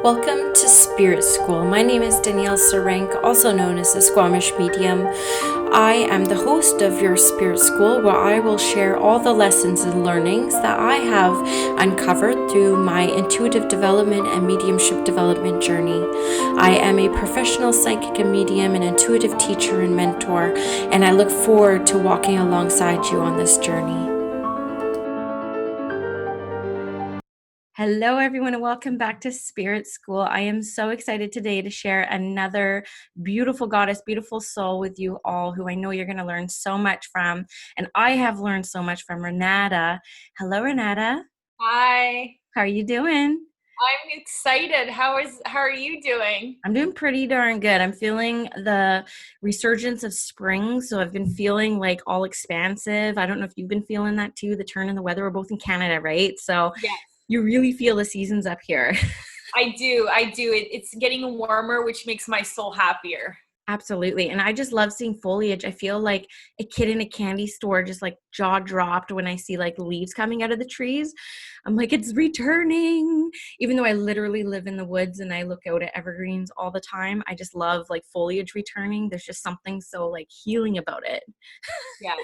Welcome to Spirit School. My name is Danielle Sarank, also known as the Squamish Medium. I am the host of your Spirit School, where I will share all the lessons and learnings that I have uncovered through my intuitive development and mediumship development journey. I am a professional psychic and medium, an intuitive teacher and mentor, and I look forward to walking alongside you on this journey. Hello, everyone, and welcome back to Spirit School. I am so excited today to share another beautiful goddess, beautiful soul with you all, who I know you're going to learn so much from. And I have learned so much from Renata. Hello, Renata. Hi. How are you doing? I'm excited. How are you doing? I'm doing pretty darn good. I'm feeling the resurgence of spring, so I've been feeling like all expansive. I don't know if you've been feeling that too, the turn in the weather. We're both in Canada, right? So Yes, you really feel the seasons up here. I do. It's getting warmer, which makes my soul happier. Absolutely. And I just love seeing foliage. I feel like a kid in a candy store, just like jaw dropped when I see like leaves coming out of the trees. I'm like, it's returning. Even though I literally live in the woods and I look out at evergreens all the time, I just love like foliage returning. There's just something so like healing about it. Yeah.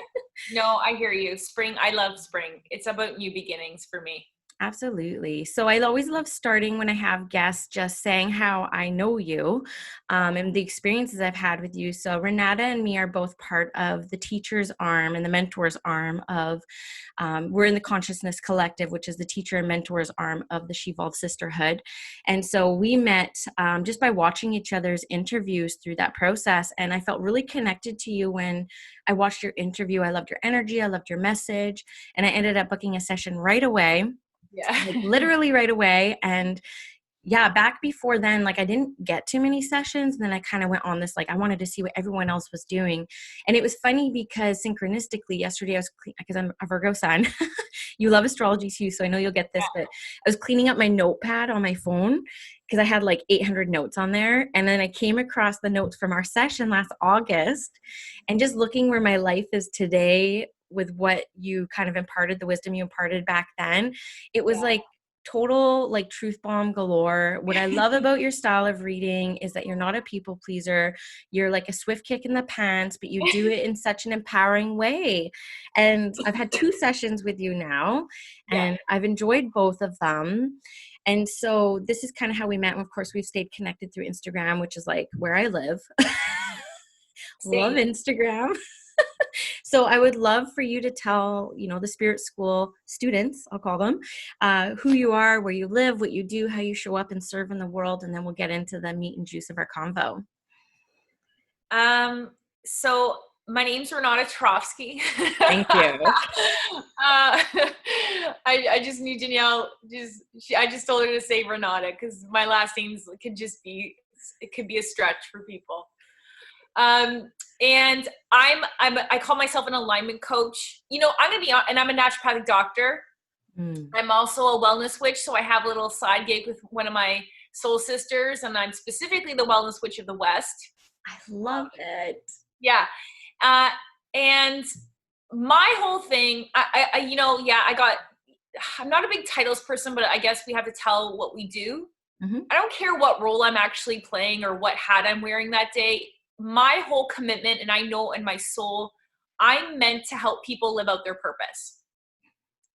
No, I hear you. Spring, I love spring. It's about new beginnings for me. Absolutely. So I always love starting when I have guests, just saying how I know you and the experiences I've had with you. So Renata and me are both part of the teacher's arm and the mentor's arm of, we're in the Consciousness Collective, which is the teacher and mentor's arm of the She Evolved Sisterhood. And so we met just by watching each other's interviews through that process. And I felt really connected to you when I watched your interview. I loved your energy. I loved your message. And I ended up booking a session right away, Yeah. like literally right away. And yeah, back before then, like I didn't get too many sessions. And then I kind of went on this, like I wanted to see what everyone else was doing. And it was funny because synchronistically yesterday I was, because I'm a Virgo sun, you love astrology too, so I know you'll get this, but I was cleaning up my notepad on my phone because I had like 800 notes on there. And then I came across the notes from our session last August, and just looking where my life is today with what you kind of imparted, the wisdom you imparted back then, it was like total like truth bomb galore. What I love about your style of reading is that you're not a people pleaser. You're like a swift kick in the pants, but you do it in such an empowering way. And I've had 2 sessions with you now, Yeah. and I've enjoyed both of them. And so this is kind of how we met. And of course, we've stayed connected through Instagram, which is like where I live. Love Same. Instagram. So I would love for you to tell, the Spirit School students, I'll call them, who you are, where you live, what you do, how you show up and serve in the world, and then we'll get into the meat and juice of our convo. So my name's Renata Taravski. Thank you. I just need Danielle. I just told her to say Renata because my last names it could be a stretch for people. And I call myself an alignment coach. I'm gonna be on, and I'm a naturopathic doctor. Mm, I'm also a wellness witch, so I have a little side gig with one of my soul sisters, and I'm specifically the wellness witch of the West. I love it. Yeah, uh, and my whole thing, I got. I'm not a big titles person, but I guess we have to tell what we do. Mm-hmm. I don't care what role I'm actually playing or what hat I'm wearing that day. My whole commitment, and I know in my soul, I'm meant to help people live out their purpose.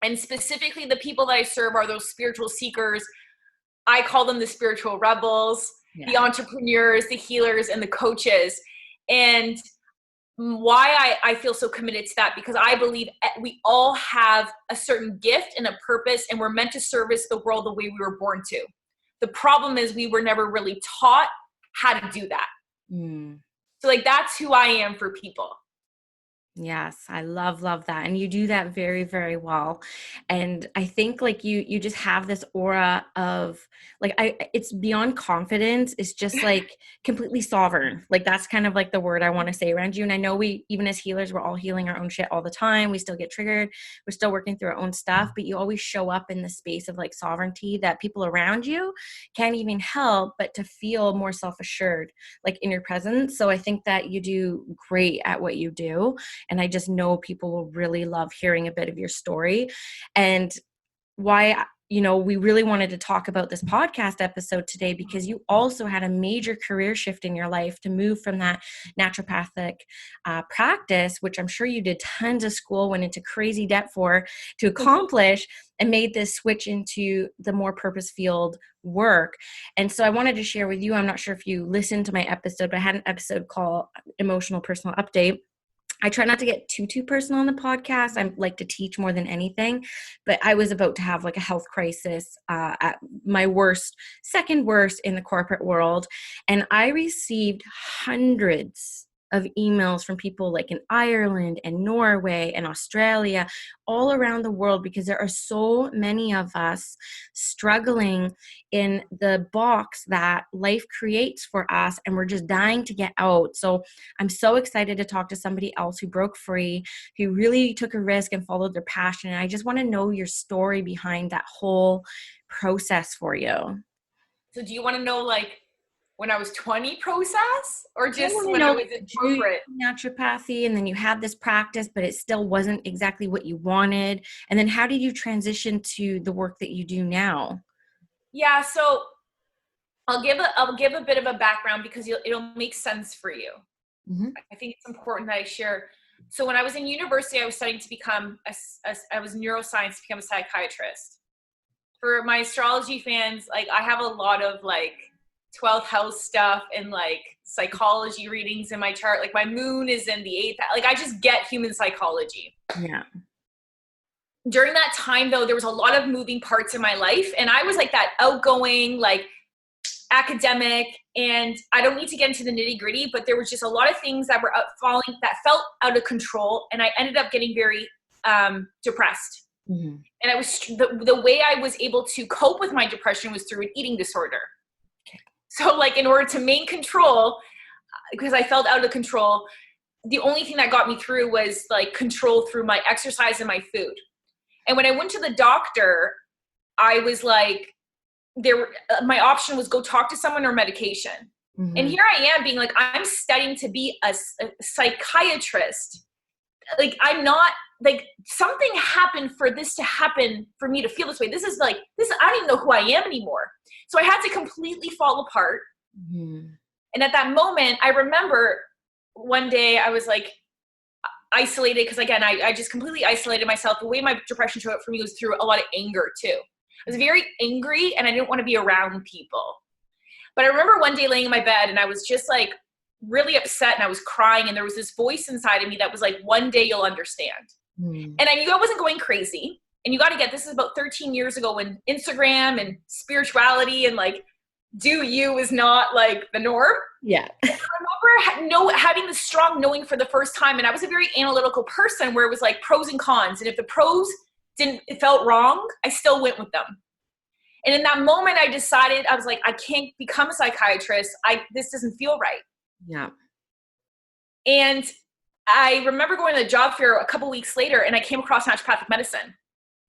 And specifically, the people that I serve are those spiritual seekers. I call them the spiritual rebels, the Yeah. entrepreneurs, the healers, and the coaches. And why I feel so committed to that, because I believe we all have a certain gift and a purpose, and we're meant to service the world the way we were born to. The problem is we were never really taught how to do that. Mm. So like that's who I am for people. Yes, I love that. And you do that very, very well. And I think like you just have this aura of like it's beyond confidence. It's just like completely sovereign. Like that's kind of like the word I want to say around you. And I know we, even as healers, we're all healing our own shit all the time. We still get triggered. We're still working through our own stuff, but you always show up in the space of like sovereignty that people around you can't even help but to feel more self-assured, like in your presence. So I think that you do great at what you do. And I just know people will really love hearing a bit of your story. And why we really wanted to talk about this podcast episode today because you also had a major career shift in your life to move from that naturopathic practice, which I'm sure you did tons of school, went into crazy debt for to accomplish, and made this switch into the more purpose-filled work. And so I wanted to share with you, I'm not sure if you listened to my episode, but I had an episode called Emotional Personal Update. I try not to get too personal on the podcast. I like to teach more than anything, but I was about to have like a health crisis at my second worst in the corporate world. And I received hundreds of emails from people like in Ireland and Norway and Australia, all around the world, because there are so many of us struggling in the box that life creates for us, and we're just dying to get out. So I'm so excited to talk to somebody else who broke free, who really took a risk and followed their passion. And I just want to know your story behind that whole process for you. So do you want to know like when I was 20 process, or just when I was in you corporate? naturopathy, and then you had this practice, but it still wasn't exactly what you wanted. And then how did you transition to the work that you do now? Yeah, so I'll give a bit of a background because it'll make sense for you. Mm-hmm. I think it's important that I share. So when I was in university, I was studying to become I was neuroscience to become a psychiatrist. For my astrology fans, like I have a lot of like 12th house stuff and like psychology readings in my chart. Like my moon is in the 8th. Like I just get human psychology. Yeah. During that time though, there was a lot of moving parts in my life, and I was like that outgoing, like academic, and I don't need to get into the nitty gritty, but there was just a lot of things that were that felt out of control. And I ended up getting very depressed. Mm-hmm. And I was, the way I was able to cope with my depression was through an eating disorder. So like in order to maintain control, because I felt out of control, the only thing that got me through was like control through my exercise and my food. And when I went to the doctor, I was like, my option was go talk to someone or medication. Mm-hmm. And here I am being like, I'm studying to be a psychiatrist. Like I'm not, like something happened for this to happen, for me to feel this way. This is I don't even know who I am anymore. So I had to completely fall apart. Mm-hmm. And at that moment, I remember one day I was like isolated, because again, I just completely isolated myself. The way my depression showed up for me was through a lot of anger too. I was very angry and I didn't want to be around people. But I remember one day laying in my bed and I was just like really upset and I was crying, and there was this voice inside of me that was like, one day you'll understand. Mm. And I knew I wasn't going crazy. And you got to get, this is about 13 years ago when Instagram and spirituality and like do you is not like the norm. Yeah. I remember having this strong knowing for the first time. And I was a very analytical person where it was like pros and cons. And if the pros it felt wrong, I still went with them. And in that moment, I decided, I was like, I can't become a psychiatrist. This doesn't feel right. Yeah. And I remember going to the job fair a couple weeks later and I came across naturopathic medicine.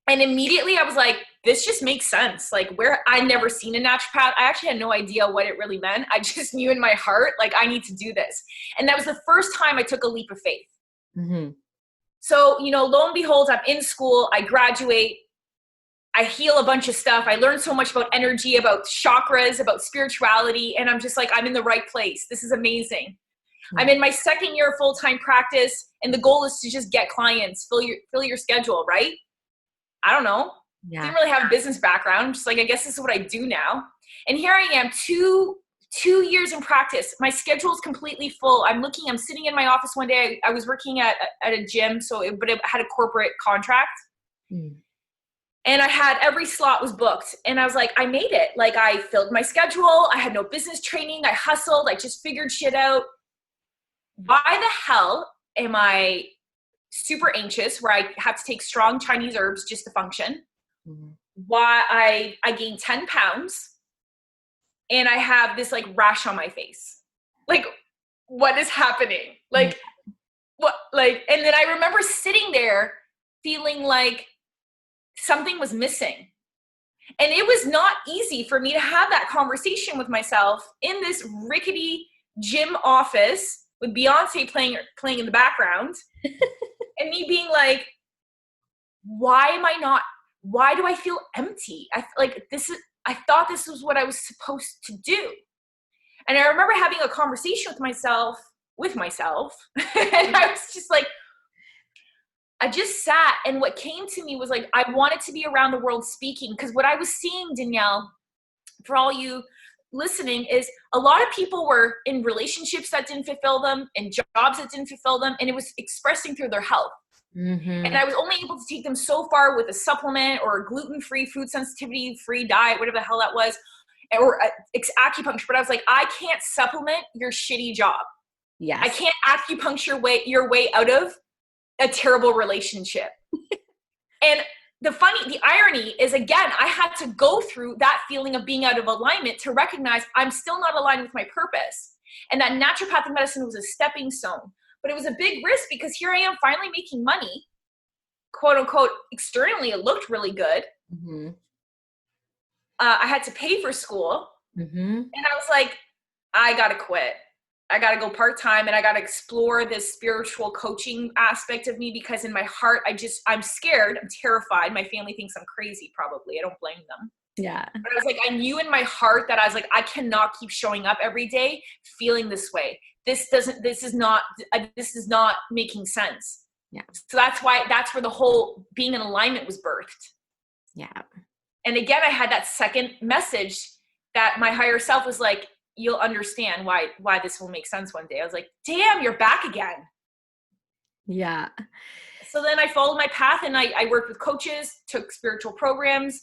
And immediately I was like, this just makes sense. Like I'd never seen a naturopath. I actually had no idea what it really meant. I just knew in my heart, like I need to do this. And that was the first time I took a leap of faith. Mm-hmm. So, lo and behold, I'm in school, I graduate, I heal a bunch of stuff. I learned so much about energy, about chakras, about spirituality. And I'm just like, I'm in the right place. This is amazing. Mm-hmm. I'm in my second year of full-time practice. And the goal is to just get clients, fill your schedule, right? I don't know. Yeah. Didn't really have a business background. I'm just like, I guess this is what I do now. And here I am, two years in practice. My schedule is completely full. I'm sitting in my office one day. I was working at a gym, but it had a corporate contract. Mm. And I had every slot was booked. And I was like, I made it. Like I filled my schedule. I had no business training. I hustled. I just figured shit out. Why the hell am I super anxious where I have to take strong Chinese herbs just to function? Mm-hmm. Why I gained 10 pounds and I have this like rash on my face. Like, what is happening? Like, what, like, and then I remember sitting there feeling like something was missing. And it was not easy for me to have that conversation with myself in this rickety gym office with Beyonce playing in the background. And me being like, why am I not why do I feel empty? I thought this was what I was supposed to do. And I remember having a conversation with myself, and I was just like, I just sat, and what came to me was like, I wanted to be around the world speaking, because what I was seeing, Danielle, for all you listening, is a lot of people were in relationships that didn't fulfill them and jobs that didn't fulfill them, and it was expressing through their health. And I was only able to take them so far with a supplement or a gluten-free, food sensitivity-free diet, whatever the hell that was, or acupuncture. But I was like, I can't supplement your shitty job. Yes. I can't acupuncture your way out of a terrible relationship. And the irony is, again, I had to go through that feeling of being out of alignment to recognize I'm still not aligned with my purpose. And that naturopathic medicine was a stepping stone. But it was a big risk, because here I am finally making money, quote unquote. Externally, it looked really good. I had to pay for school. And I was like, I got to quit. I got to go part-time, and I got to explore this spiritual coaching aspect of me, because in my heart, I'm scared. I'm terrified. My family thinks I'm crazy, probably. I don't blame them. Yeah. But I was like, I knew in my heart that I was like, I cannot keep showing up every day feeling this way. This is not making sense. Yeah. So that's where the whole being in alignment was birthed. Yeah. And again, I had that second message that my higher self was like, you'll understand why this will make sense one day. I was like, damn, you're back again. Yeah. So then I followed my path, and I worked with coaches, took spiritual programs,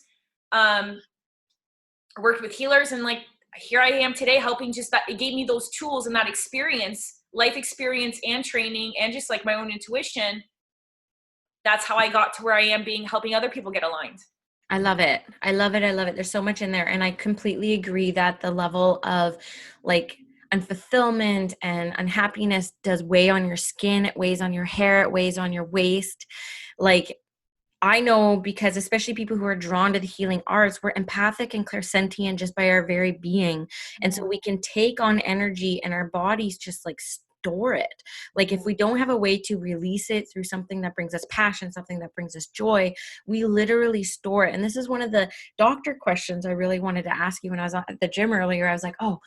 worked with healers, and like, here I am today helping. Just that it gave me those tools and that experience, life experience and training, and just like my own intuition. That's how I got to where I am, helping other people get aligned. I love it. I love it. I love it. There's so much in there. And I completely agree that the level of like unfulfillment and unhappiness does weigh on your skin. It weighs on your hair. It weighs on your waist. Like, I know, because especially people who are drawn to the healing arts, we're empathic and clairsentient just by our very being. And so we can take on energy, and our bodies just like store it. Like, if we don't have a way to release it through something that brings us passion, something that brings us joy, we literally store it. And this is one of the doctor questions I really wanted to ask you when I was at the gym earlier. I was like, oh,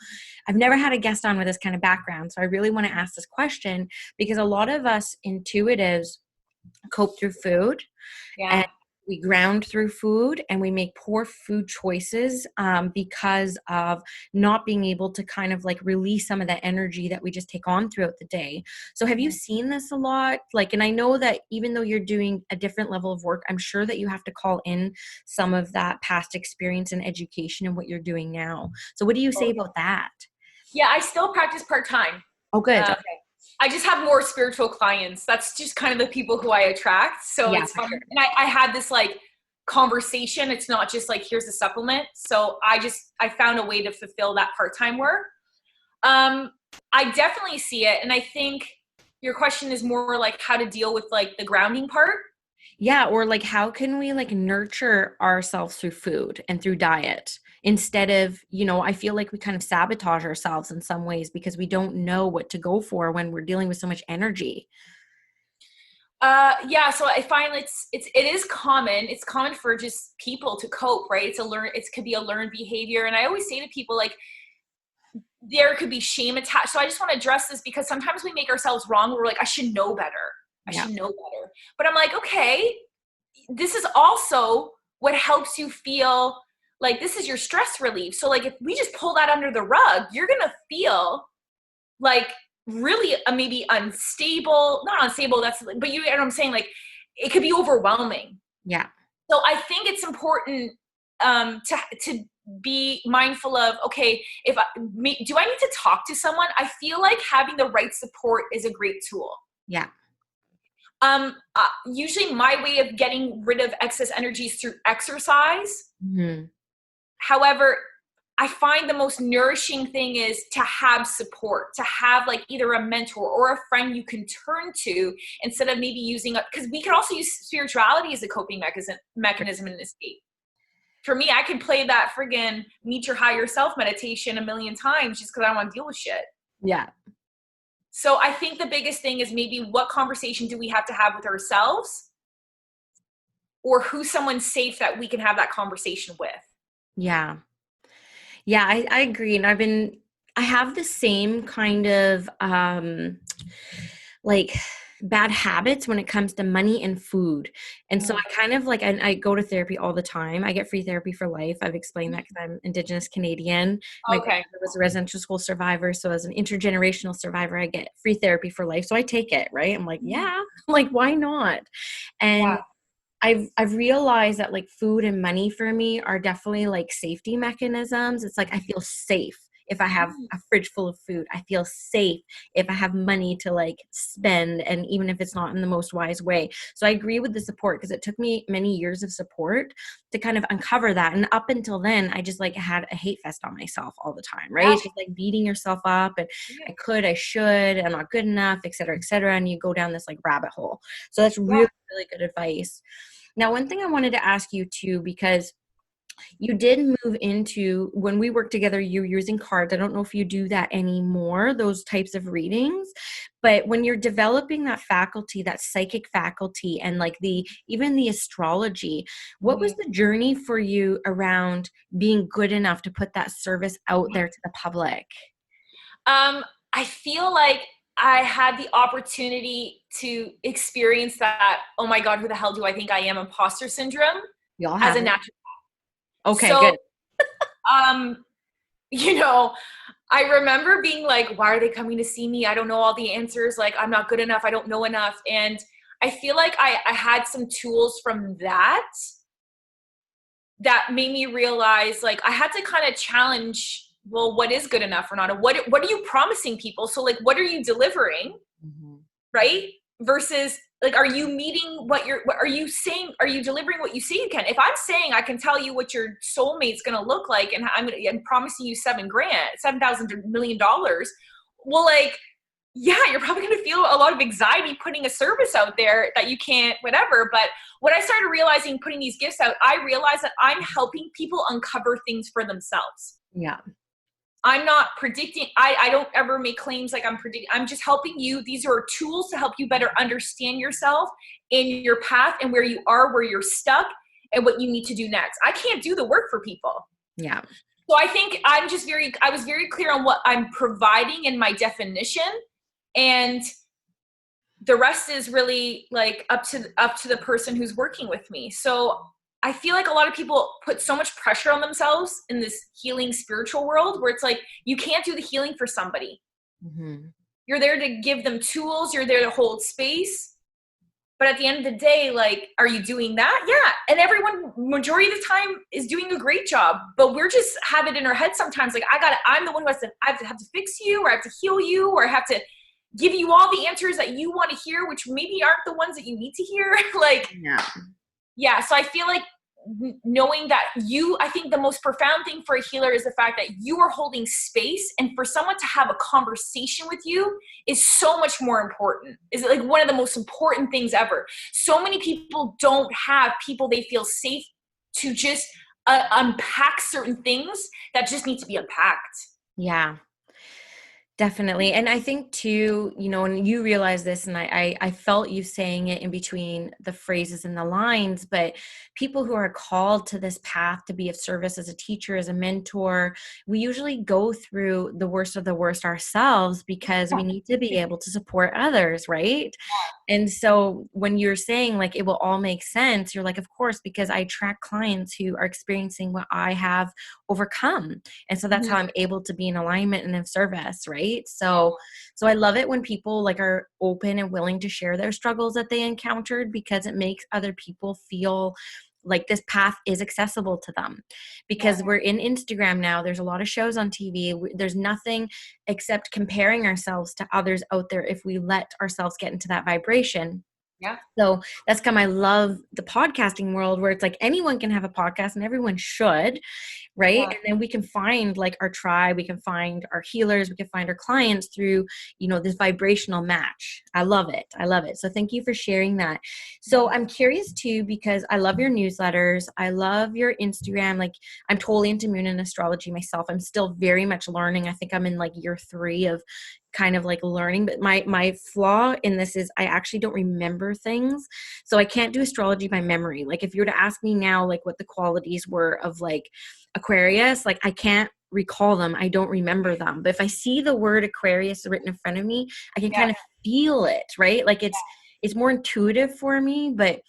I've never had a guest on with this kind of background. So I really want to ask this question, because a lot of us intuitives cope through food. Yeah. And we ground through food, and we make poor food choices because of not being able to kind of like release some of that energy that we just take on throughout the day. So have you seen this a lot? Like, and I know that even though you're doing a different level of work, I'm sure that you have to call in some of that past experience and education in what you're doing now. So what do you say about that? Yeah, I still practice part-time. Oh, good. Okay. I just have more spiritual clients. That's just kind of the people who I attract. So Yeah, it's fun. sure. And I had this like conversation. It's not just like, here's a supplement. So I found a way to fulfill that part-time work. I definitely see it. And I think your question is more like how to deal with like the grounding part. Yeah. Or like, how can we like nurture ourselves through food and through diet instead of, I feel like we kind of sabotage ourselves in some ways because we don't know what to go for when we're dealing with so much energy. Yeah. So I find it is common. It's common for just people to cope, right? It could be a learned behavior. And I always say to people, like, there could be shame attached. So I just want to address this because sometimes we make ourselves wrong. We're like, I should know better. I should know better. But I'm like, okay, this is also what helps you feel like this is your stress relief. So like, if we just pull that under the rug, you're going to feel like really maybe unstable, not unstable. But you know what I'm saying? Like, it could be overwhelming. Yeah. So I think it's important to be mindful of, okay, do I need to talk to someone? I feel like having the right support is a great tool. Yeah. Usually my way of getting rid of excess energy is through exercise. Mm-hmm. However, I find the most nourishing thing is to have support, to have like either a mentor or a friend you can turn to instead of maybe because we can also use spirituality as a coping mechanism and escape. For me, I can play that friggin' meet your higher self meditation a million times just because I don't want to deal with shit. Yeah. So I think the biggest thing is maybe what conversation do we have to have with ourselves or who's someone safe that we can have that conversation with. Yeah. Yeah, I agree. And I have the same kind of like bad habits when it comes to money and food. And so I kind of like, I go to therapy all the time. I get free therapy for life. I've explained that because I'm Indigenous Canadian. My Okay. grandmother was a residential school survivor. So as an intergenerational survivor, I get free therapy for life. So I take it, right? I'm like, yeah, like, why not? And Yeah. I've realized that like food and money for me are definitely like safety mechanisms. It's like I feel safe if I have a fridge full of food. I feel safe if I have money to like spend, and even if it's not in the most wise way. So I agree with the support, because it took me many years of support to kind of uncover that. And up until then, I just like had a hate fest on myself all the time, right? Yeah. It's just like beating yourself up and I should, I'm not good enough, et cetera, et cetera. And you go down this like rabbit hole. So that's Yeah. really, really good advice. Now, one thing I wanted to ask you too, because you did move into, when we worked together, you were using cards. I don't know if you do that anymore, those types of readings, but when you're developing that faculty, that psychic faculty, and like even the astrology, what was the journey for you around being good enough to put that service out there to the public? I feel like I had the opportunity to experience that, oh my God, who the hell do I think I am, imposter syndrome Y'all as have a it. natural. Okay, So, good. um, you know, I remember being like, why are they coming to see me? I don't know all the answers. Like, I'm not good enough. I don't know enough. And I feel like I had some tools from that made me realize, like, I had to kind of challenge, well, what is good enough or not? What are you promising people? So like, what are you delivering? Mm-hmm. Right? Versus like, are you meeting what are you saying? Are you delivering what you say you can? If I'm saying I can tell you what your soulmate's going to look like, and I'm promising you $7,000, $7,000 million, well, like, yeah, you're probably going to feel a lot of anxiety putting a service out there that you can't, whatever. But when I started realizing, putting these gifts out, I realized that I'm helping people uncover things for themselves. Yeah. I'm not predicting. I don't ever make claims like I'm predicting. I'm just helping you. These are tools to help you better understand yourself and your path and where you are, where you're stuck, and what you need to do next. I can't do the work for people. Yeah. So I think I was very clear on what I'm providing in my definition, and the rest is really like up to the person who's working with me. So I feel like a lot of people put so much pressure on themselves in this healing spiritual world, where it's like, you can't do the healing for somebody. Mm-hmm. You're there to give them tools. You're there to hold space. But at the end of the day, like, are you doing that? Yeah. And everyone, majority of the time, is doing a great job. But we're just have it in our head sometimes. Like, I'm the one who I have to fix you, or I have to heal you, or I have to give you all the answers that you want to hear, which maybe aren't the ones that you need to hear. Like, yeah. So I feel like knowing that I think the most profound thing for a healer is the fact that you are holding space, and for someone to have a conversation with you is so much more important. Is like one of the most important things ever. So many people don't have people they feel safe to just unpack certain things that just need to be unpacked. Yeah. Definitely. And I think too, and you realize this, and I felt you saying it in between the phrases and the lines, but people who are called to this path to be of service as a teacher, as a mentor, we usually go through the worst of the worst ourselves, because we need to be able to support others, right? And so when you're saying like it will all make sense, you're like, of course, because I attract clients who are experiencing what I have overcome. And so that's how I'm able to be in alignment and of service, right? So I love it when people like are open and willing to share their struggles that they encountered, because it makes other people feel like this path is accessible to them. Because we're in Instagram now, there's a lot of shows on TV. There's nothing except comparing ourselves to others out there if we let ourselves get into that vibration. Yeah. So that's kind of, I love the podcasting world, where it's like anyone can have a podcast and everyone should. right? Yeah. And then we can find like our tribe, we can find our healers, we can find our clients through, this vibrational match. I love it. I love it. So thank you for sharing that. So I'm curious too, because I love your newsletters. I love your Instagram. Like, I'm totally into moon and astrology myself. I'm still very much learning. I think I'm in like year 3 of kind of like learning, but my flaw in this is I actually don't remember things. So I can't do astrology by memory. Like, if you were to ask me now like what the qualities were of like Aquarius, like I can't recall them. I don't remember them. But if I see the word Aquarius written in front of me, I can Yeah. kind of feel it, right? Like it's more intuitive for me. But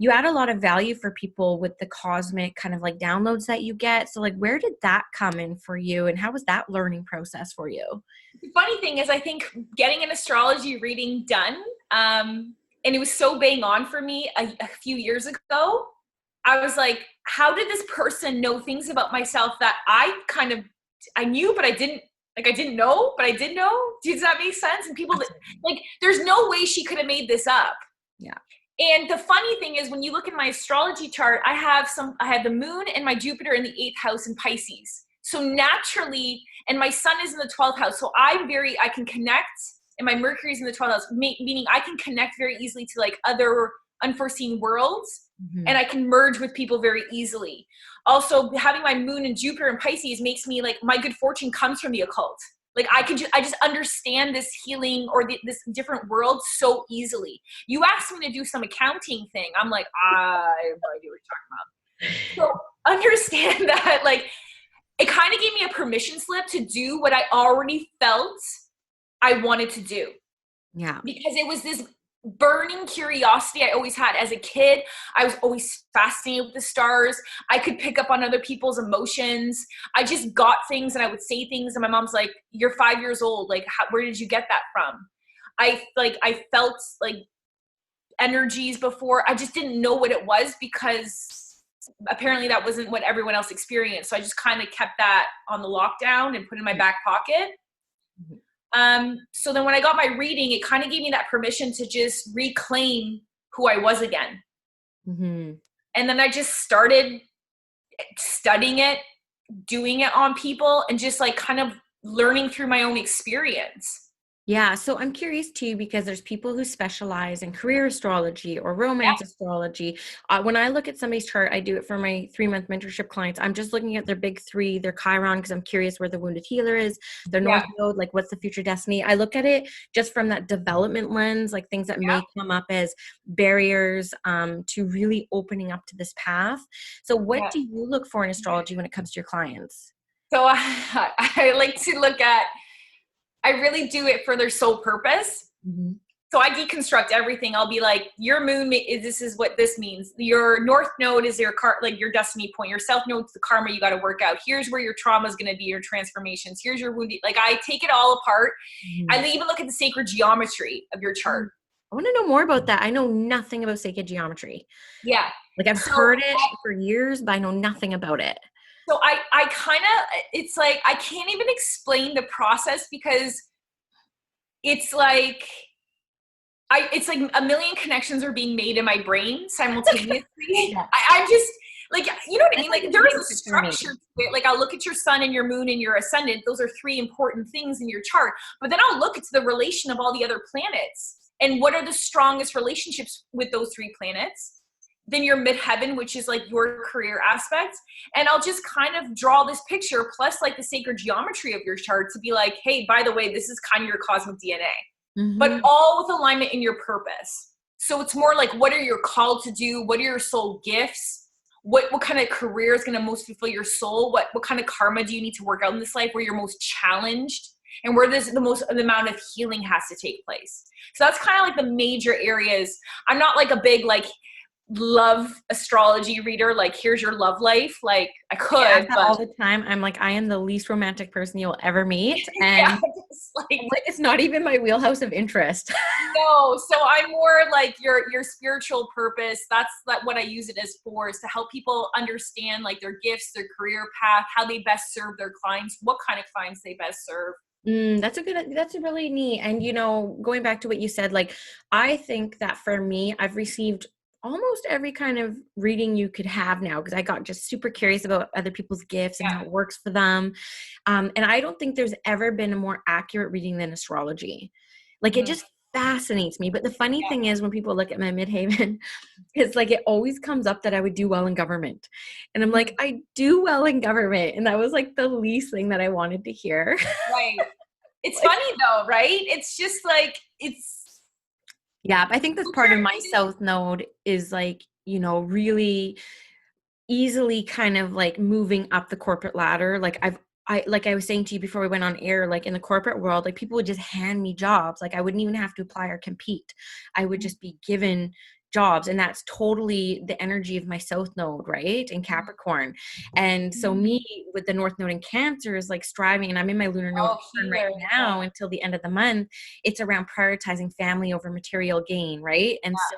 you add a lot of value for people with the cosmic kind of like downloads that you get. So like, where did that come in for you, and how was that learning process for you? The funny thing is, I think getting an astrology reading done, and it was so bang on for me a few years ago. I was like, how did this person know things about myself that I knew, but I didn't, like, I didn't know, but I did know? Does that make sense? And people that, like, there's no way she could have made this up. Yeah. And the funny thing is, when you look at my astrology chart, I had the moon and my Jupiter in the 8th house in Pisces. So naturally, and my sun is in the 12th house. So I can connect, and my Mercury is in the 12th house, meaning I can connect very easily to like other unforeseen worlds, and I can merge with people very easily. Also, having my moon and Jupiter in Pisces makes me like, my good fortune comes from the occult. Like, I just understand this healing or this different world so easily. You asked me to do some accounting thing, I'm like, I have no idea what you're talking about. So understand that, like, it kind of gave me a permission slip to do what I already felt I wanted to do. Yeah. Because it was this burning curiosity I always had as a kid. I was always fascinated with the stars. I could pick up on other people's emotions. I just got things, and I would say things, and my mom's like, "You're 5 years old. Like, where did you get that from?" I felt like energies before. I just didn't know what it was, because apparently that wasn't what everyone else experienced. So I just kind of kept that on the lockdown and put in my back pocket. So then when I got my reading, it kind of gave me that permission to just reclaim who I was again. Mm-hmm. And then I just started studying it, doing it on people, and just like kind of learning through my own experience. Yeah, so I'm curious too, because there's people who specialize in career astrology or romance astrology. When I look at somebody's chart, I do it for my 3-month mentorship clients. I'm just looking at their big 3, their Chiron, because I'm curious where the wounded healer is, their North Node, like what's the future destiny. I look at it just from that development lens, like things that may come up as barriers to really opening up to this path. So what do you look for in astrology when it comes to your clients? So I like to look at, I really do it for their soul purpose. Mm-hmm. So I deconstruct everything. I'll be like, your moon, this is what this means. Your North Node is your like your destiny point. Your South Node's the karma you got to work out. Here's where your trauma is going to be, your transformations. Here's your wound. Like, I take it all apart. I even look at the sacred geometry of your chart. I want to know more about that. I know nothing about sacred geometry. Yeah. Like, I've heard it for years, but I know nothing about it. So I kind of, it's like, I can't even explain the process, because it's like, it's like a million connections are being made in my brain simultaneously. I'm just like, you know what I mean? Like, there is a structure to it. Like, I'll look at your sun and your moon and your ascendant. Those are 3 important things in your chart. But then I'll look at the relation of all the other planets, and what are the strongest relationships with those 3 planets. Then your midheaven, which is like your career aspect. And I'll just kind of draw this picture, plus like the sacred geometry of your chart, to be like, hey, by the way, this is kind of your cosmic DNA, but all with alignment in your purpose. So it's more like, what are you called to do? What are your soul gifts? What kind of career is going to most fulfill your soul? What kind of karma do you need to work out in this life, where you're most challenged, and where there's the amount of healing has to take place? So that's kind of like the major areas. I'm not like a big like love astrology reader, like, here's your love life. Like, I could, but all the time I'm like, I am the least romantic person you'll ever meet, and it's not even my wheelhouse of interest. No, so I'm more like your spiritual purpose. That's what I use it as for, is to help people understand like their gifts, their career path, how they best serve their clients, what kind of clients they best serve. That's a really neat. And, going back to what you said, like, I think that for me, I've received almost every kind of reading you could have now, because I got just super curious about other people's gifts and Yeah. how it works for them. And I don't think there's ever been a more accurate reading than astrology. Like, it Mhm. just fascinates me. But the funny Yeah. thing is, when people look at my midhaven, it's like it always comes up that I would do well in government. And I'm like, Mhm. I do well in government. And that was like the least thing that I wanted to hear. Right. It's Like, funny though, right? It's just like it's yeah, I think that's part of my South Node is like, really easily kind of like moving up the corporate ladder. Like like I was saying to you before we went on air, like in the corporate world, like people would just hand me jobs. Like I wouldn't even have to apply or compete. I would just be given jobs. And that's totally the energy of my South Node, right? In Capricorn. And so me with the North Node in Cancer is like striving, and I'm in my lunar node oh return right healer. Yeah. now until the end of the month. It's around prioritizing family over material gain, right? And so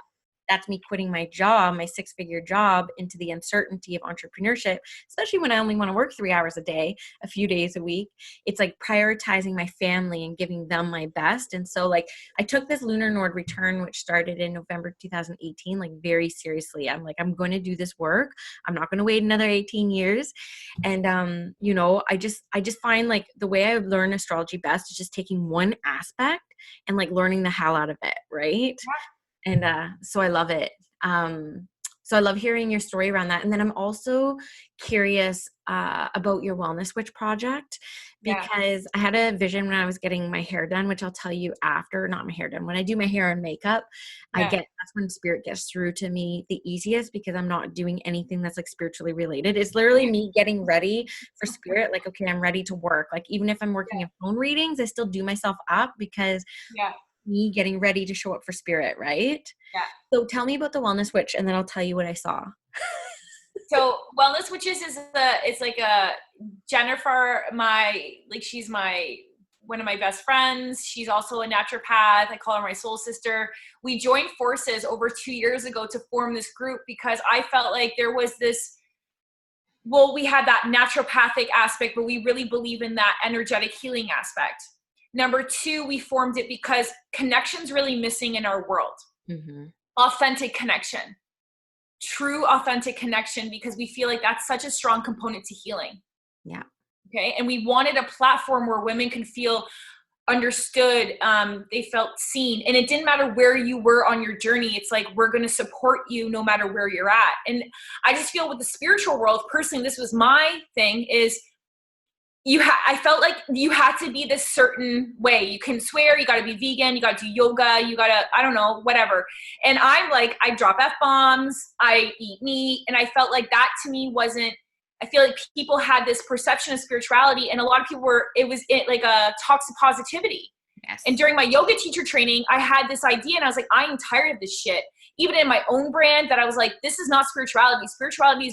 that's me quitting my job, my 6-figure job, into the uncertainty of entrepreneurship, especially when I only want to work 3 hours a day, a few days a week. It's like prioritizing my family and giving them my best. And so like I took this lunar node return, which started in November 2018, like very seriously. I'm like, I'm going to do this work. I'm not going to wait another 18 years. And I just find like the way I learn astrology best is just taking one aspect and like learning the hell out of it, right? And so I love it. So I love hearing your story around that. And then I'm also curious about your Wellness Witch project, Yeah. because I had a vision when I was getting my hair done, which I'll tell you after. Not my hair done, when I do my hair and makeup, Yeah. that's when spirit gets through to me the easiest, because I'm not doing anything that's like spiritually related. It's literally me getting ready for spirit. Like, okay, I'm ready to work. Like, even if I'm working Yeah. in phone readings, I still do myself up, because Yeah. me getting ready to show up for spirit, right? Yeah. So tell me about the Wellness Witch, and then I'll tell you what I saw. So Wellness Witches it's like a Jennifer, she's my one of my best friends. She's also a naturopath. I call her my soul sister. We joined forces over 2 years ago to form this group because I felt like there was this, well, we had that naturopathic aspect, but we really believe in that energetic healing aspect. Number two, we formed it because connection's really missing in our world. Mm-hmm. Authentic connection, true authentic connection, because we feel like that's such a strong component to healing. Yeah. Okay. And we wanted a platform where women can feel understood, they felt seen, and it didn't matter where you were on your journey. It's like, we're going to support you no matter where you're at. And I just feel with the spiritual world, personally, this was my thing, is I felt like you had to be this certain way. You can swear, you got to be vegan, you got to do yoga, you got to, I don't know, whatever. And I'm like, I drop F-bombs, I eat meat. And I felt like that to me wasn't, I feel like people had this perception of spirituality, and a lot of people like a toxic positivity. Yes. And during my yoga teacher training, I had this idea, and I was like, I am tired of this shit. Even in my own brand, that I was like, this is not spirituality. Spirituality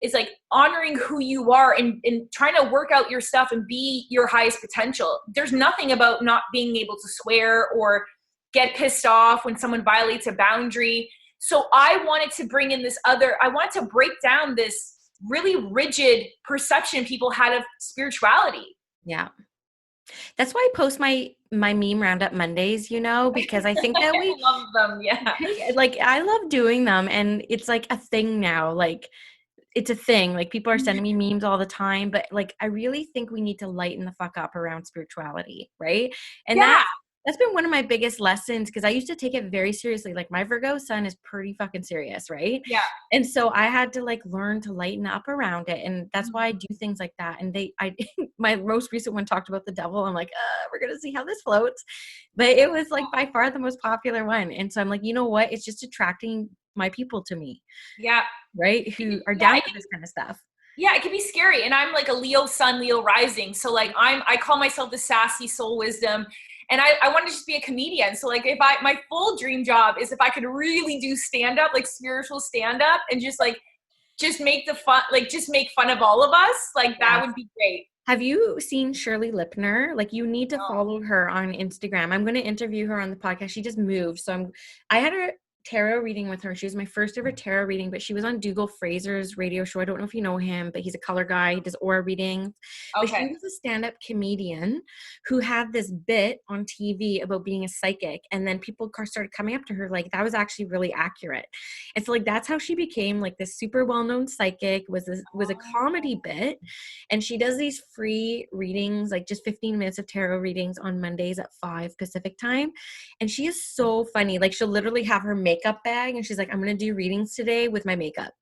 is like honoring who you are, and trying to work out your stuff and be your highest potential. There's nothing about not being able to swear or get pissed off when someone violates a boundary. So I wanted to bring in I wanted to break down this really rigid perception people had of spirituality. Yeah. That's why I post my meme roundup Mondays, because I think that I love them. Yeah. like I love doing them, and it's like a thing now. Like, it's a thing. Like, people are sending me memes all the time, but like I really think we need to lighten the fuck up around spirituality, right? And Yeah. that's been one of my biggest lessons, because I used to take it very seriously. Like, my Virgo sun is pretty fucking serious, right? Yeah. And so I had to like learn to lighten up around it, and that's why I do things like that. And my most recent one talked about the devil. I'm like, we're gonna see how this floats, but it was like by far the most popular one. And so I'm like, you know what? It's just attracting my people to me, Yeah. right? Who are Yeah. down for this kind of stuff. Yeah, it can be scary. And I'm like a Leo sun, Leo rising. So like I call myself the sassy soul wisdom. And I want to just be a comedian. So like my full dream job is if I could really do stand up, like spiritual stand up, and just make the fun, like just make fun of all of us. Like that would be great. Have you seen Shirley Lipner? Like, you need to No. follow her on Instagram. I'm going to interview her on the podcast. She just moved. So I had her tarot reading with her. She was my first ever tarot reading, but she was on Dougal Fraser's radio show. I don't know if you know him, but he's a color guy. He does aura readings. But she Okay. was a stand-up comedian who had this bit on TV about being a psychic. And then people started coming up to her like that was actually really accurate. And so like that's how she became like this super well-known psychic, was a comedy bit. And she does these free readings, like just 15 minutes of tarot readings on Mondays at 5 Pacific time. And she is so funny. Like she'll literally have her makeup bag and she's like, I'm going to do readings today with my makeup.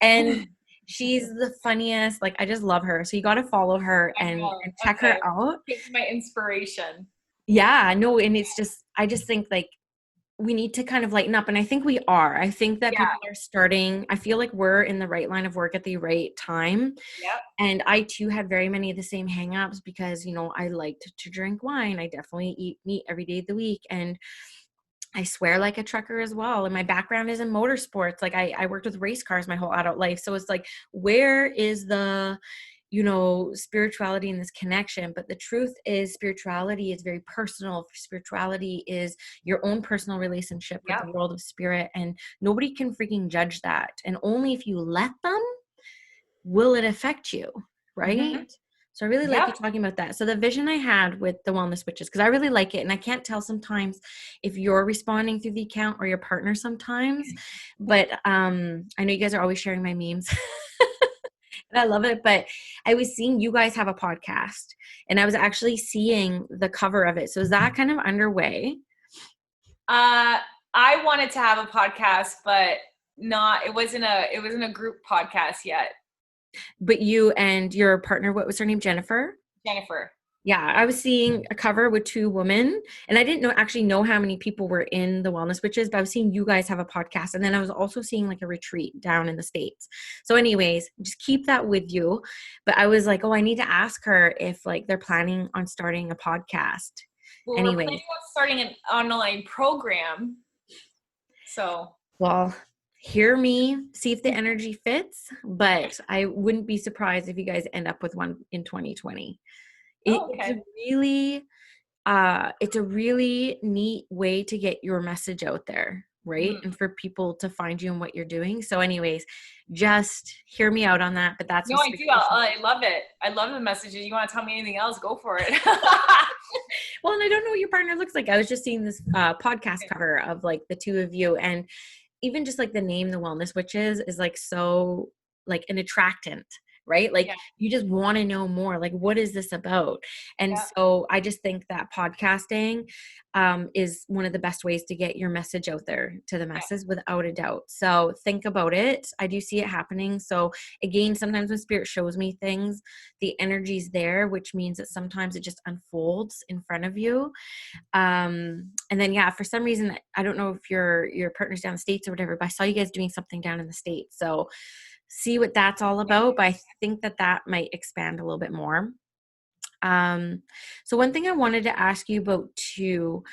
And she's the funniest. Like I just love her. So you got to follow her I and, know. and check her Okay. out. It's my inspiration. Yeah, no. And I just think like we need to kind of lighten up. And I think we are. I think that Yeah. people are starting, I feel like we're in the right line of work at the right time. Yep. And I too had very many of the same hangups because, you know, I liked to drink wine. I definitely eat meat every day of the week. And I swear like a trucker as well. And my background is in motorsports. Like I worked with race cars my whole adult life. So it's like, where is the, you know, spirituality in this connection? But the truth is spirituality is very personal. Spirituality is your own personal relationship with Yep. the world of spirit. And nobody can freaking judge that. And only if you let them will it affect you, right? Mm-hmm. So I really like you Yep. talking about that. So the vision I had with the wellness witches, because I really like it, and I can't tell sometimes if you're responding through the account or your partner sometimes, but I know you guys are always sharing my memes. And I love it. But I was seeing you guys have a podcast, and I was actually seeing the cover of it. So is that kind of underway? I wanted to have a podcast, but it wasn't a group podcast yet. But you and your partner, what was her name? Jennifer? Jennifer. Yeah, I was seeing a cover with two women, and I didn't actually know how many people were in the Wellness Witches, but I was seeing you guys have a podcast, and then I was also seeing like a retreat down in the States. So anyways, just keep that with you. But I was like, oh, I need to ask her if like they're planning on starting a podcast. Well, we're planning Anyways, on starting an online program. So well, hear me, see if the energy fits, but I wouldn't be surprised if you guys end up with one in 2020. oh, It's okay. it's a really neat way to get your message out there, right? Mm. And for people to find you and what you're doing. So anyways, just hear me out on that, but that's No, what I do. I love it. I love the messages. You want to tell me anything else? Go for it. well, and I don't know what your partner looks like. I was just seeing this podcast cover of like the two of you, and even just like the name The Wellness Witches is like so like an attractant, right? Like Yeah. you just want to know more, like what is this about? And Yeah. so I just think that podcasting is one of the best ways to get your message out there to the Yeah. masses without a doubt. So think about it. I do see it happening. So again, sometimes when spirit shows me things, the energy's there, which means that sometimes it just unfolds in front of you. And then yeah, for some reason I don't know if your partner's down in the States or whatever, but I saw you guys doing something down in the States, so see what that's all about. But I think that might expand a little bit more. So one thing I wanted to ask you about too,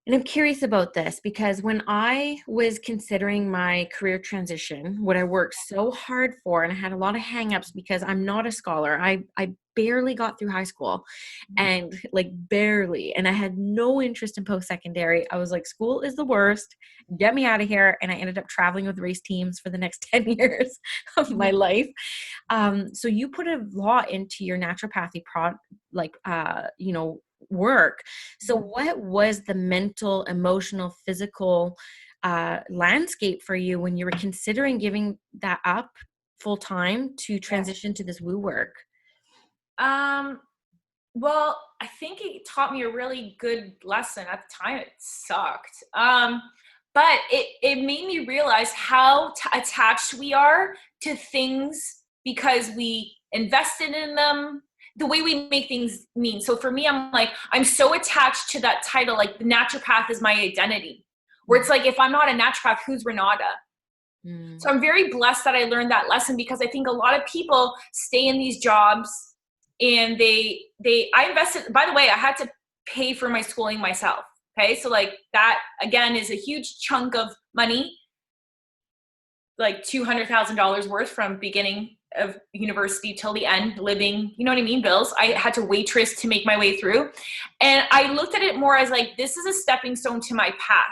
and I'm curious about this because when I was considering my career transition, what I worked so hard for, and I had a lot of hangups because I'm not a scholar. I barely got through high school, and like barely, and I had no interest in post-secondary. I was like, school is the worst. Get me out of here. And I ended up traveling with race teams for the next 10 years of my life. So you put a lot into your naturopathy work. So what was the mental, emotional, physical landscape for you when you were considering giving that up full time to transition to this woo work? Well, I think it taught me a really good lesson. At the time, it sucked. But it made me realize how attached we are to things because we invested in them, the way we make things mean. So for me, I'm so attached to that title, like the naturopath is my identity, where it's like, if I'm not a naturopath, who's Renata? So I'm very blessed that I learned that lesson, because I think a lot of people stay in these jobs and I invested, by the way, I had to pay for my schooling myself. Okay. So like that again is a huge chunk of money, like $200,000 worth from beginning of university till the end, living, you know what I mean? Bills. I had to waitress to make my way through. And I looked at it more as like, this is a stepping stone to my path.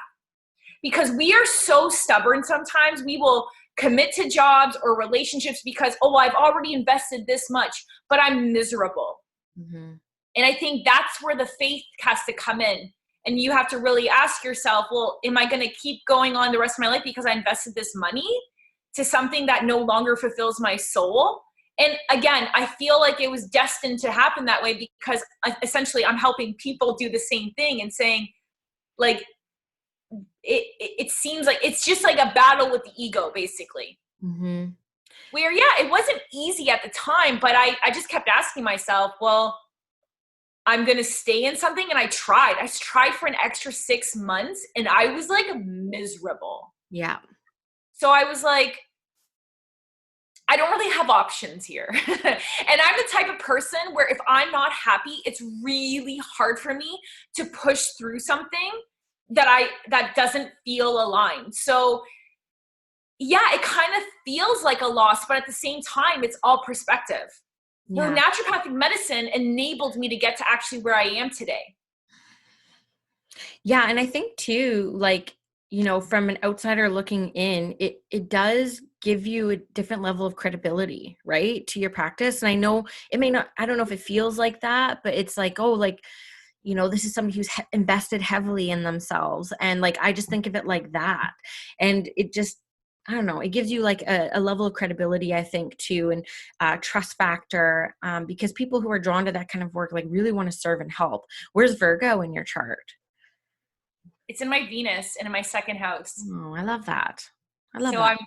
because we are so stubborn sometimes. We will commit to jobs or relationships because, oh, I've already invested this much, but I'm miserable. Mm-hmm. And I think that's where the faith has to come in. And you have to really ask yourself, well, am I going to keep going on the rest of my life because I invested this money to something that no longer fulfills my soul? And again, I feel like it was destined to happen that way because essentially I'm helping people do the same thing and saying, like, it seems like it's just like a battle with the ego, basically. Mm-hmm. Where, yeah, it wasn't easy at the time, but I just kept asking myself, well, I'm going to stay in something. And I tried for an extra 6 months and I was like miserable. Yeah. So I was like, I don't really have options here. And I'm the type of person where if I'm not happy, it's really hard for me to push through something that doesn't feel aligned. So yeah, it kind of feels like a loss, but at the same time, it's all perspective. Well, Yeah. naturopathic medicine enabled me to get to actually where I am today. Yeah. And I think too, like, you know, from an outsider looking in, it does give you a different level of credibility, right, to your practice. And I know it may not, I don't know if it feels like that, but it's like, oh, like, you know, this is somebody who's invested heavily in themselves. And like, I just think of it like that. And it just, I don't know, it gives you like a level of credibility, I think, too, and trust factor, because people who are drawn to that kind of work, like really want to serve and help. Where's Virgo in your chart? It's in my Venus and in my second house. Oh, I love that. I love So that.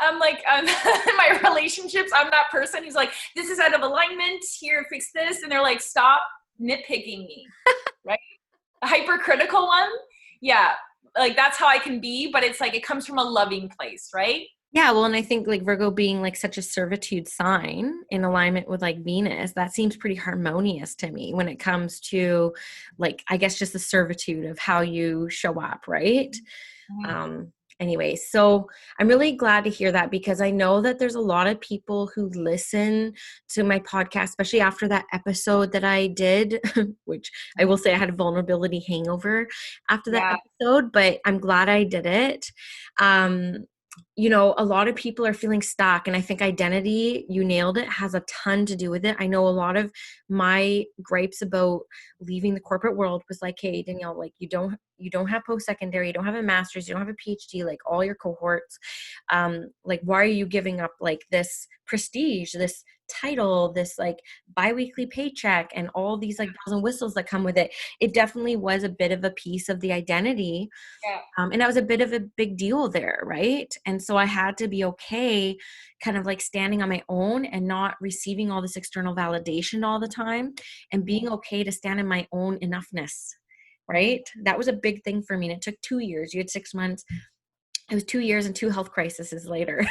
I'm like, in my relationships, I'm that person who's like, this is out of alignment, here, fix this. And they're like, stop nitpicking me, right? A hypercritical one. Yeah. Like that's how I can be, but it's like, it comes from a loving place, right? Yeah, well, and I think like Virgo being like such a servitude sign in alignment with like Venus, that seems pretty harmonious to me when it comes to like, I guess just the servitude of how you show up, right? Mm-hmm. Um, anyway, so I'm really glad to hear that because I know that there's a lot of people who listen to my podcast, especially after that episode that I did, which I will say I had a vulnerability hangover after that Yeah. episode, but I'm glad I did it. You know, a lot of people are feeling stuck, and I think identity, you nailed it, has a ton to do with it. I know a lot of my gripes about leaving the corporate world was like, hey, Danielle, like you don't have post-secondary, you don't have a master's, you don't have a PhD, like all your cohorts. Like, why are you giving up like this prestige, this title, this like biweekly paycheck, and all these like bells and whistles that come with it? It definitely was a bit of a piece of the identity. Yeah. And that was a bit of a big deal there, right? And so I had to be okay kind of like standing on my own and not receiving all this external validation all the time, and being okay to stand in my own enoughness, right? That was a big thing for me. And it took 2 years. You had 6 months. It was 2 years and 2 health crises later.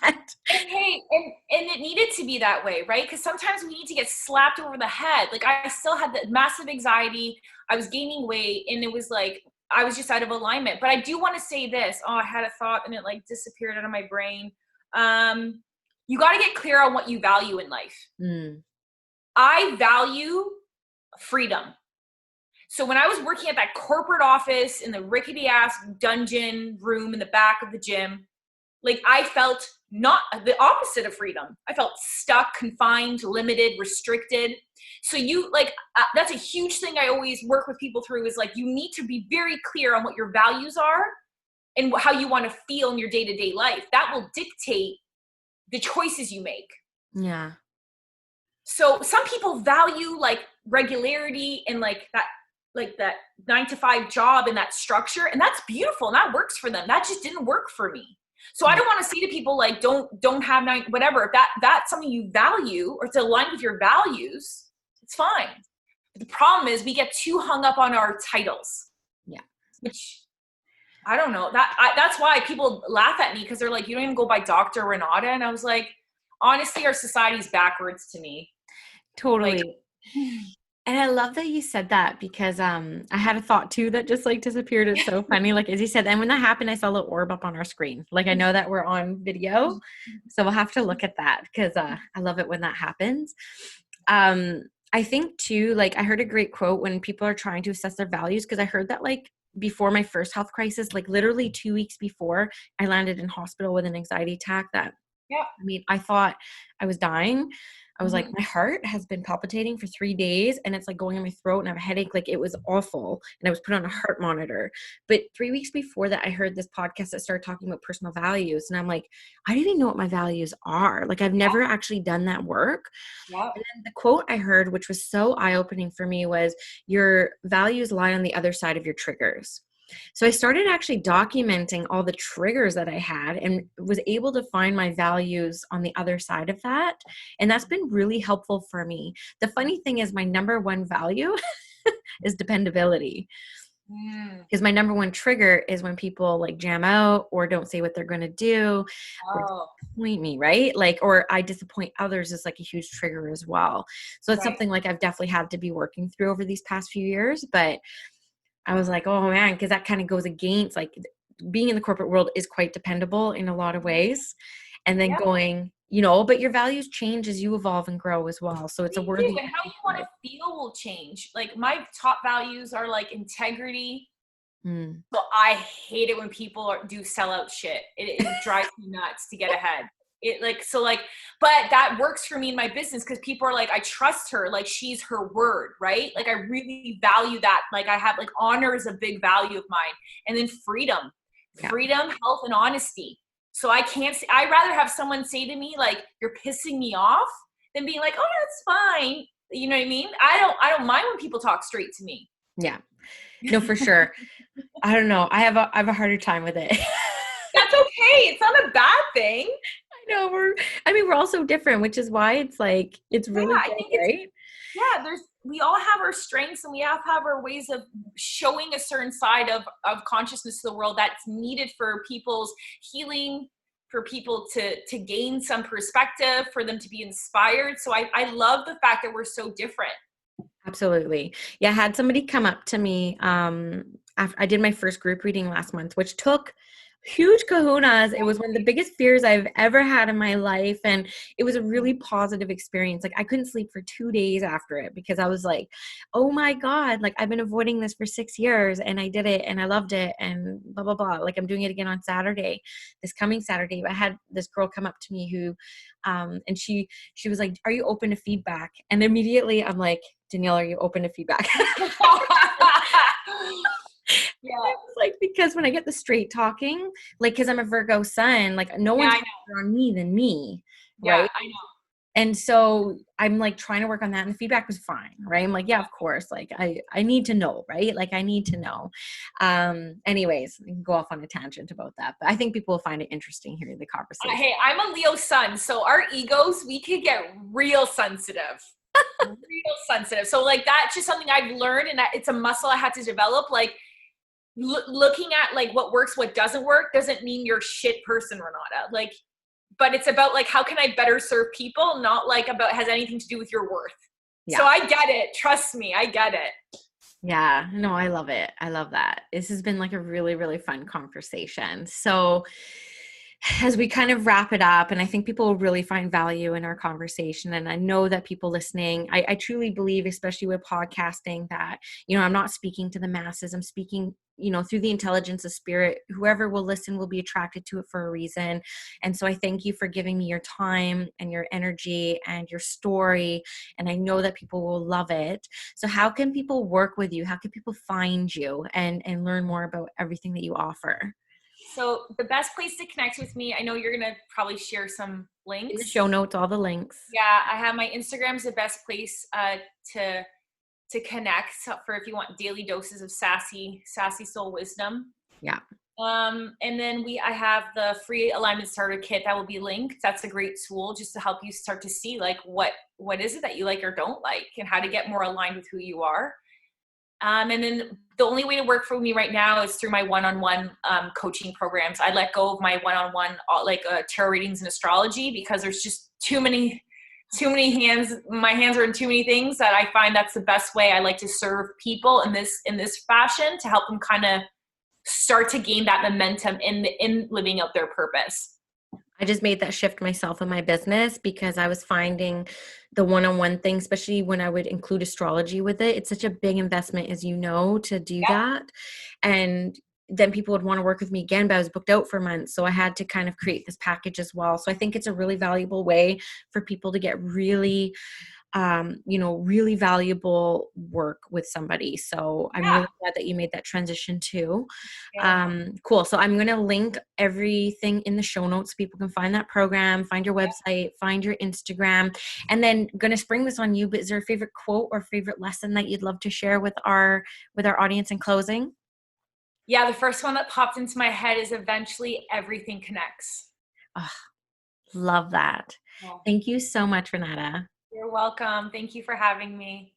And hey, and it needed to be that way, right? Because sometimes we need to get slapped over the head. Like I still had the massive anxiety. I was gaining weight, and it was like I was just out of alignment. But I do want to say this. Oh, I had a thought, and it like disappeared out of my brain. You got to get clear on what you value in life. Mm. I value freedom. So when I was working at that corporate office in the rickety ass dungeon room in the back of the gym, like I felt not the opposite of freedom. I felt stuck, confined, limited, restricted. So you like, that's a huge thing I always work with people through is like, you need to be very clear on what your values are and how you want to feel in your day-to-day life. That will dictate the choices you make. Yeah. So some people value like regularity and like that 9 to 5 job and that structure. And that's beautiful. And that works for them. That just didn't work for me. So I don't want to say to people like, don't have whatever. If that's something you value or it's aligned with your values, it's fine. But the problem is we get too hung up on our titles. Yeah. Which I don't know. That's why people laugh at me because they're like, you don't even go by Dr. Renata. And I was like, honestly, our society's backwards to me. Totally. Like, and I love that you said that because I had a thought too that just like disappeared. It's so funny. Like as you said, and when that happened, I saw a little orb up on our screen. Like I know that we're on video, so we'll have to look at that because I love it when that happens. I think too, like I heard a great quote when people are trying to assess their values, because I heard that like before my first health crisis, like literally 2 weeks before, I landed in hospital with an anxiety attack that, Yeah. I mean, I thought I was dying. I was like, Mhm. my heart has been palpitating for 3 days and it's like going in my throat and I have a headache. Like it was awful. And I was put on a heart monitor. But 3 weeks before that, I heard this podcast that started talking about personal values. And I'm like, I don't even know what my values are. Like I've never actually done that work. Yeah. And then the quote I heard, which was so eye-opening for me, was your values lie on the other side of your triggers. So I started actually documenting all the triggers that I had and was able to find my values on the other side of that. And that's been really helpful for me. The funny thing is my number one value is dependability. Mm. Because my number one trigger is when people like jam out or don't say what they're going to do or Oh, disappoint me, right? Like, or I disappoint others is like a huge trigger as well. So it's right. something like I've definitely had to be working through over these past few years. But I was like, oh man, because that kind of goes against like being in the corporate world is quite dependable in a lot of ways. And then Yeah, going, but your values change as you evolve and grow as well. So it's a they do. worthy And how you want exercise. to feel will change. Like my top values are like integrity. Mm. So I hate it when people do sellout shit. It drives me nuts to get ahead. But that works for me in my business because people are like, I trust her, like she's her word, right? Like I really value that. Like I have like honor is a big value of mine. And then Yeah. freedom, health, and honesty. So I'd rather have someone say to me, like, you're pissing me off than being like, oh, that's fine. You know what I mean? I don't mind when people talk straight to me. Yeah. No, for sure. I don't know. I have a harder time with it. That's okay. It's not a bad thing. I know we're all so different, which is why it's like, it's Yeah, really I good, think it's right? yeah, we all have our strengths and we have our ways of showing a certain side of consciousness to the world that's needed for people's healing, for people to gain some perspective, for them to be inspired. So I love the fact that we're so different. Absolutely. Yeah, I had somebody come up to me after I did my first group reading last month, which took huge kahunas. It was one of the biggest fears I've ever had in my life. And it was a really positive experience. Like I couldn't sleep for 2 days after it because I was like, oh my God, like I've been avoiding this for 6 years and I did it and I loved it and blah, blah, blah. Like I'm doing it again on Saturday, this coming Saturday. I had this girl come up to me who, and she was like, are you open to feedback? And immediately I'm like, Danielle, are you open to feedback? Yeah. Like, because when I get the straight talking, like, because I'm a Virgo sun, like no Yeah, one's I know. harder on me than me, Yeah, right? I know. And so I'm like trying to work on that, and the feedback was fine, right? I'm like, yeah, of course, like I need to know, right? Like I need to know. Anyways, we can go off on a tangent about that, but I think people will find it interesting hearing the conversation. Hey, I'm a Leo sun, so our egos, we could get real sensitive. Real sensitive. So like that's just something I've learned, and that it's a muscle I had to develop. Like looking at like what works, what doesn't work doesn't mean you're a shit person, Renata. Like, but it's about like how can I better serve people, not like about has anything to do with your worth. So Yeah. I get it. Trust me, I get it. Yeah, no, I love it. I love that. This has been like a really, really fun conversation. So, as we kind of wrap it up, and I think people will really find value in our conversation, and I know that people listening, I truly believe, especially with podcasting, that, I'm not speaking to the masses. I'm speaking, through the intelligence of spirit. Whoever will listen will be attracted to it for a reason. And so I thank you for giving me your time and your energy and your story. And I know that people will love it. So how can people work with you? How can people find you and learn more about everything that you offer? So the best place to connect with me, I know you're gonna probably share some In the links. show notes, all the links. Yeah, I have my Instagram's the best place to connect for if you want daily doses of sassy soul wisdom. Yeah. And then I have the free alignment starter kit that will be linked. That's a great tool just to help you start to see like what is it that you like or don't like and how to get more aligned with who you are. And then the only way to work for me right now is through my one-on-one coaching programs. I let go of my one-on-one tarot readings and astrology because there's just too many hands. My hands are in too many things that I find that's the best way I like to serve people in this fashion to help them kind of start to gain that momentum in living out their purpose. I just made that shift myself in my business because I was finding the one-on-one thing, especially when I would include astrology with it. It's such a big investment, as you know, to do Yeah. that. And then people would want to work with me again, but I was booked out for months. So I had to kind of create this package as well. So I think it's a really valuable way for people to get really really valuable work with somebody. So I'm Yeah. really glad that you made that transition too. Yeah. Cool. So I'm going to link everything in the show notes so people can find that program, find your website, find your Instagram, and then going to spring this on you. But is there a favorite quote or favorite lesson that you'd love to share with our audience in closing? Yeah, the first one that popped into my head is eventually everything connects. Oh, love that. Well, Thank you so much, Renata. you're welcome. Thank you for having me.